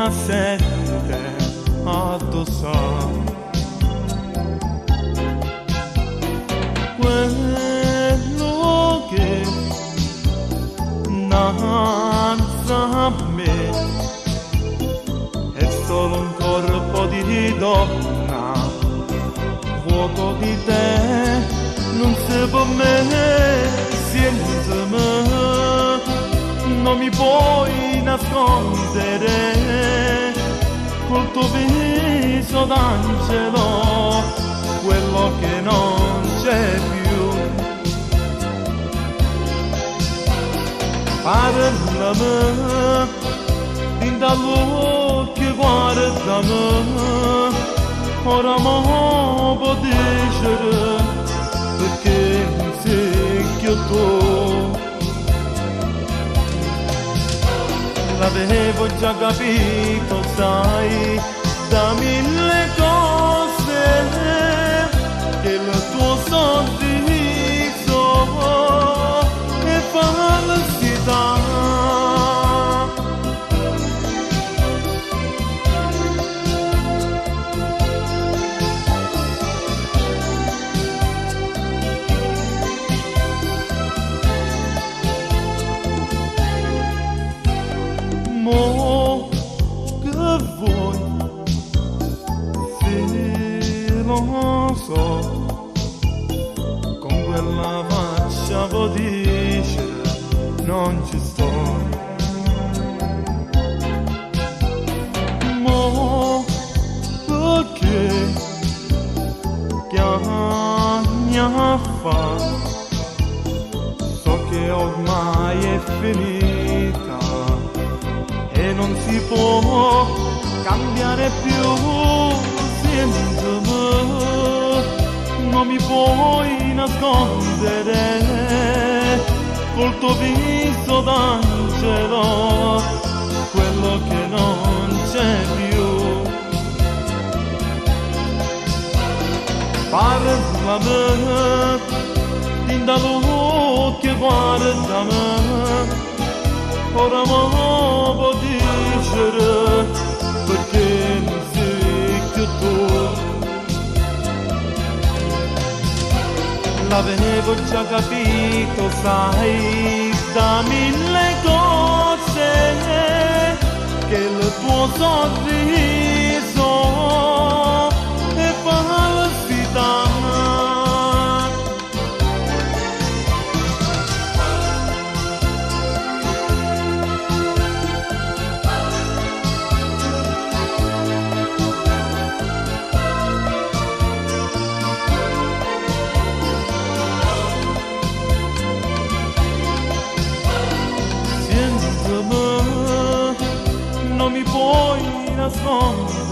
sette addossare. Quello che innanzi a me è solo un corpo di donna, fuoco di te non si può me, senza me non mi puoi nascondere, col tuo viso d'angelo, quello che non c'è più. Parlami, din dall'occhio guardami, ora mo può dicere perché mi sei che tu. L'avevo già capito, sai, da mille cose, che il tuo sorriso è falsità. Mo che vuoi, se lo so, con quella faccia può dice non ci sto. Mo perché che anni a fa, so che ormai è finita e non si può cambiare più senza me, non mi puoi nascondere col tuo viso d'angelo, quello che non c'è più. Parlami, din dall'occhio guardami, ora mo può dicere perché non sei più tu. L'avevo già capito, sai, da mille cose, che il tuo sorriso è falsità. Non mi puoi nascondere